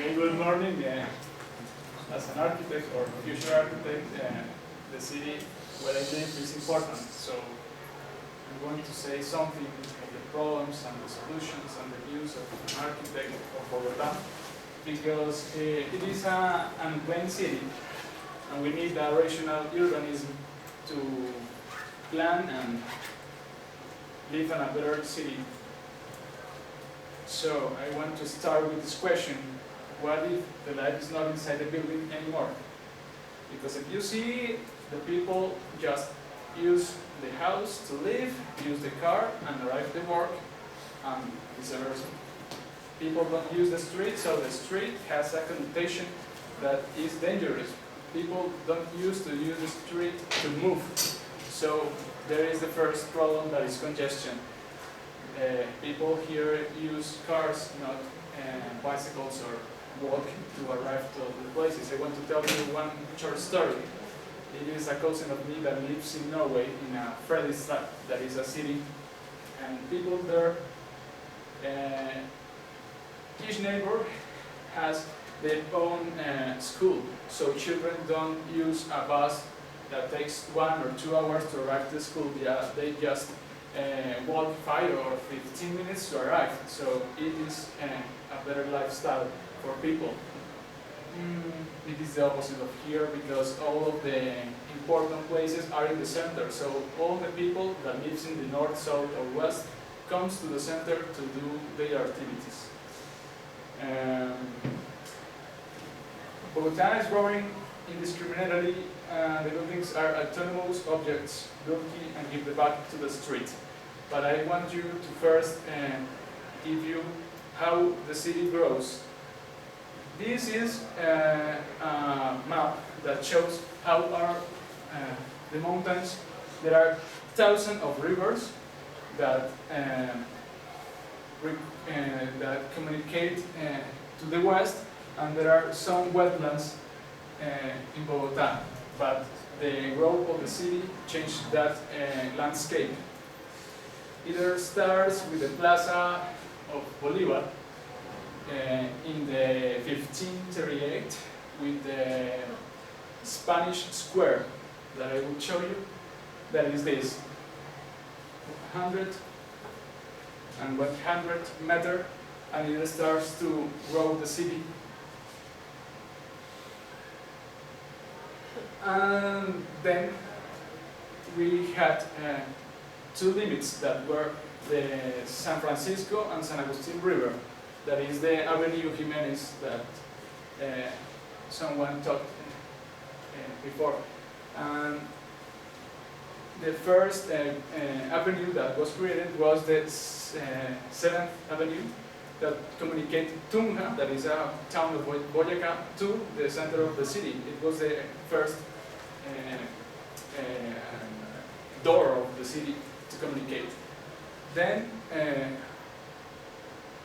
Okay, good morning. As an architect or future architect, the city where I live is important. So I'm going to say something of the problems and the solutions and the views of an architect of Bogota, because it is an unclaimed city, and we need a rational urbanism to plan and live in a better city. So I want to start with this question: what if the life is not inside the building anymore? Because if you see, the people just use the house to live, use the car and arrive to work, and vice versa. People don't use the street, so the street has a connotation that is dangerous. People don't use the street to move. So there is the first problem, that is congestion. People here use cars, not bicycles or walk to arrive to the places. I want to tell you one short story. It is a cousin of me that lives in Norway, in a Fredrikstad, that is a city, and people there, each neighbor has their own school, so children don't use a bus that takes 1 or 2 hours to arrive to school. They just walk 5 or 15 minutes to arrive, so it is a better lifestyle for people. It is the opposite of here, because all of the important places are in the center, so all the people that lives in the north, south or west comes to the center to do their activities. Bogota is growing indiscriminately. The buildings are autonomous objects, built and give the back to the street. But I want you to first give you how the city grows. This is a map that shows how are the mountains. There are thousands of rivers that that communicate to the west, and there are some wetlands in Bogota. But the growth of the city changed that landscape. It starts with the Plaza of Bolivar in the 1538 with the Spanish square that I will show you. That is this 100 and 100 meter, and it starts to grow the city. And then we had two limits that were the San Francisco and San Agustin River. That is the Avenue Jimenez that someone talked before. And the first avenue that was created was the 7th Avenue that communicated Tunja, that is a town of Boyacá, to the center of the city. It was the first door of the city to communicate. Then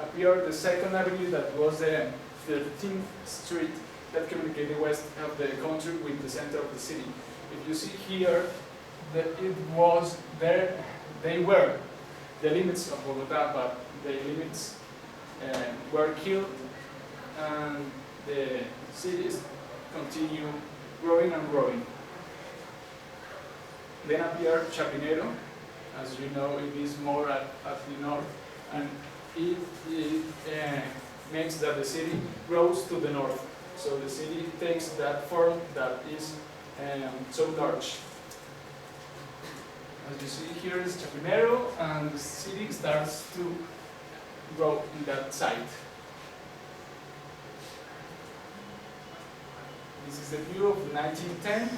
appeared the 2nd Avenue, that was the 13th Street, that communicated the west of the country with the center of the city. If you see here, it was there, they were the limits of Bogota, but the limits were killed, and the cities continue growing and growing. Then appeared Chapinero. As you know, it is more at the north, and it makes that the city grows to the north. So the city takes that form that is so large. As you see, here is Chapinero, and the city starts to grow in that side. This is the view of 1910.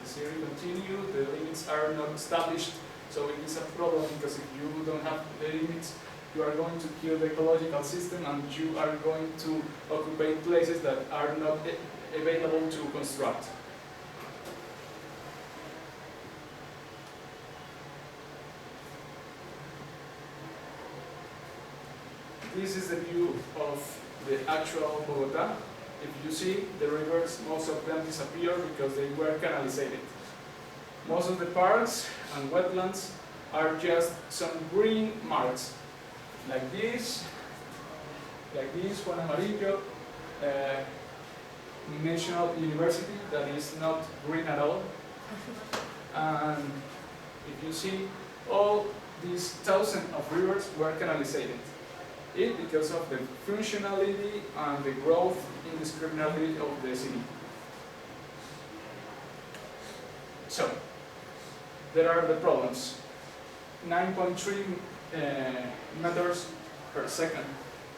The city continues, the limits are not established, so it is a problem, because if you don't have the limits, you are going to kill the ecological system, and you are going to occupy places that are not available to construct. This is the view of the actual Bogota. If you see, the rivers, most of them disappear because they were canalized. Most of the parks and wetlands are just some green marks, like this, Juan Amarillo, national university that is not green at all. And if you see, all these thousands of rivers were canalized. It because of the functionality and the growth indiscriminately of the city. So, there are the problems. 9.3 meters per second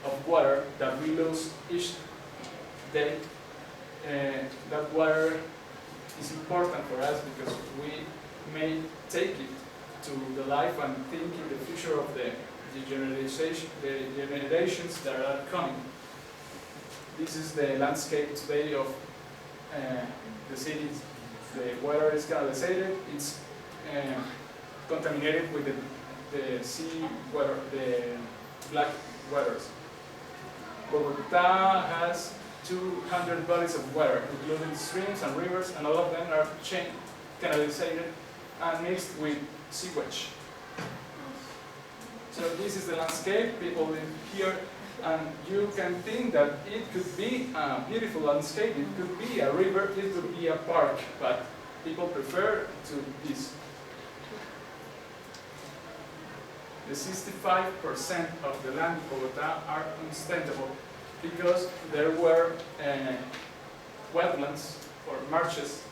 of water that we lose each day. That water is important for us because we may take it to the life and think in the future of the generations that are coming. This is the landscape today of the city. The water is canalized, it's contaminated with the sea water, the black waters. Bogota has 200 bodies of water, including streams and rivers, and all of them are canalized and mixed with sewage. So this is the landscape, people live here, and you can think that it could be a beautiful landscape, it could be a river, it could be a park, but people prefer to this. The 65% of the land in Bogota are unsustainable because there were wetlands or marshes,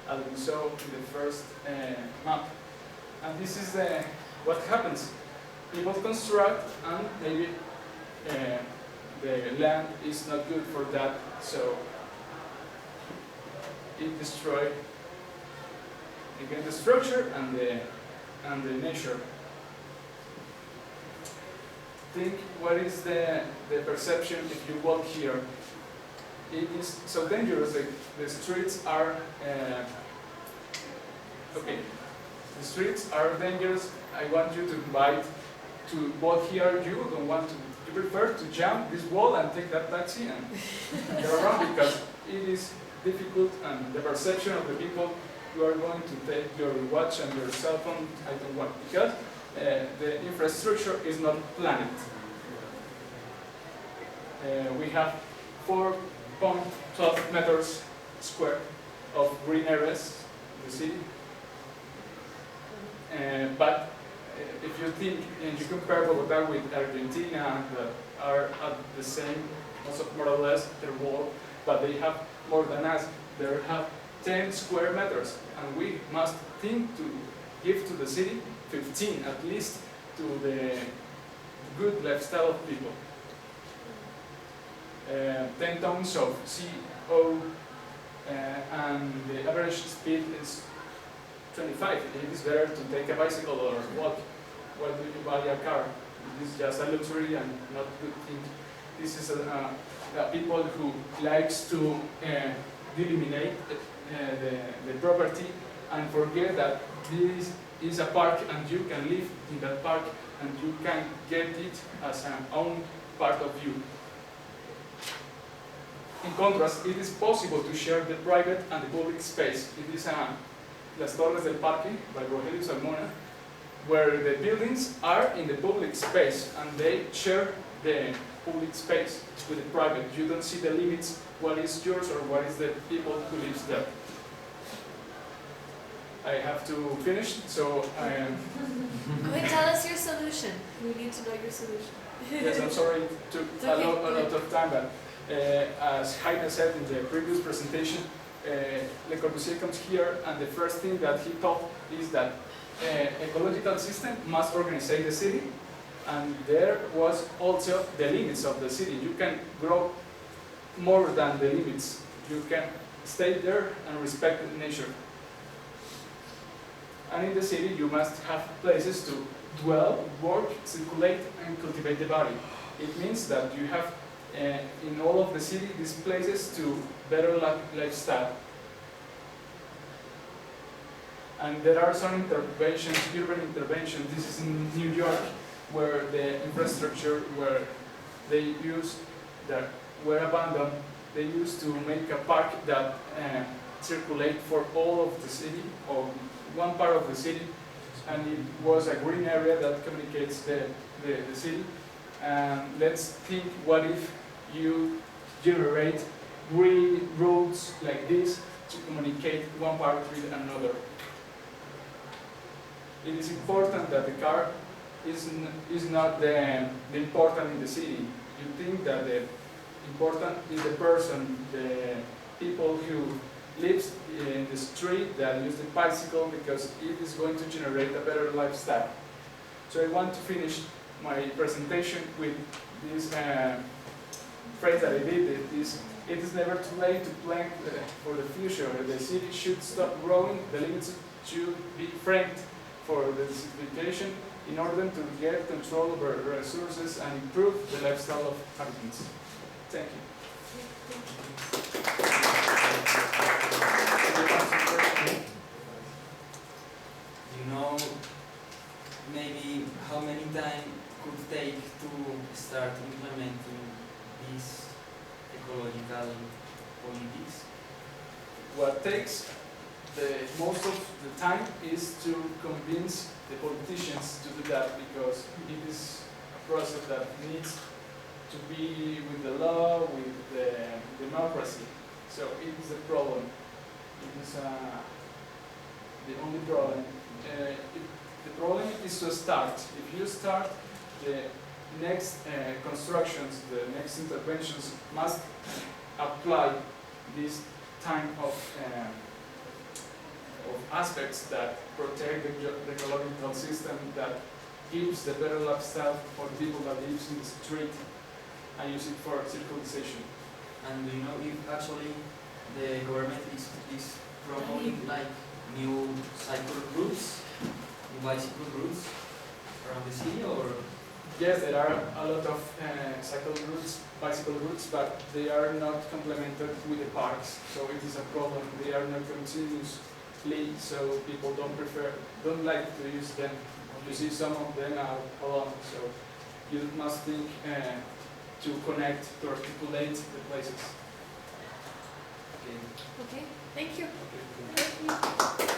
as we saw in the first map. And this is what happens. People construct and maybe the land is not good for that, so it destroys again the structure and the nature. Think what is the perception if you walk here. It is so dangerous. The streets are okay. The streets are dangerous. I want you to invite to walk here. You don't want to. You prefer to jump this wall and take that taxi and go around because it is difficult, and the perception of the people, you are going to take your watch and your cell phone. I don't want, because the infrastructure is not planned. We have 4.12 meters square of green areas in the city. But if you think and you compare Bogota with Argentina, that are at the same, more or less, their wall, but they have more than us. They have 10 square meters, and we must think to give to the city 15 at least to the good lifestyle of people. 10 tons of CO, and the average speed is 25. It is better to take a bicycle or walk. Why do you buy a car? This is just a luxury and not good thing. This is people who likes to delimitate the property and forget that this is a park and you can live in that park and you can get it as an own part of you. In contrast, it is possible to share the private and the public space. It is Las Torres del Parque by Rogelio Salmona, where the buildings are in the public space and they share the public space with the private. You don't see the limits, what is yours or what is the people who lives there. I have to finish, so I am... Okay, tell us your solution. We need to know your solution. Yes, I'm sorry it took a lot of time, but as Jaime said in the previous presentation, Le Corbusier comes here and the first thing that he thought is that ecological system must organize the city, and there was also the limits of the city. You can grow more than the limits. You can stay there and respect nature. And in the city you must have places to dwell, work, circulate and cultivate the body. It means that you have in all of the city these places to better lifestyle. And there are some interventions, urban interventions. This is in New York, where the infrastructure where they use that were abandoned. They used to make a park that circulate for all of the city, or one part of the city, and it was a green area that communicates the city. And let's think, what if you generate green roads like this to communicate one part with another. It is important that the car is not the important in the city. You think that the important is the person, the people who lives in the street that use the bicycle, because it is going to generate a better lifestyle. So I want to finish my presentation with this phrase that I did. It is never too late to plan for the future. The city should stop growing. The limits should be framed for the densification in order to get control over resources and improve the lifestyle of inhabitants. Thank you. You know, maybe how many time could take to start implementing these ecological politics? What takes the most of the time is to convince the politicians to do that, because it is a process that needs to be with the law, with the democracy. So it is the problem. It is the only problem. The problem is to start. If you start, the next constructions, the next interventions must apply this kind of aspects that protect the ecological system, that gives the better lifestyle for the people that live in the street and use it for circulation. And do you know if actually the government is promoting like new cycle routes, new bicycle routes around the city, or? Yes, there are a lot of bicycle routes, but they are not complemented with the parks. So it is a problem. They are not continuously, so people don't like to use them. You see some of them are alone. So you must think to connect, to articulate the places. Okay. Okay, thank you. Okay. Thank you.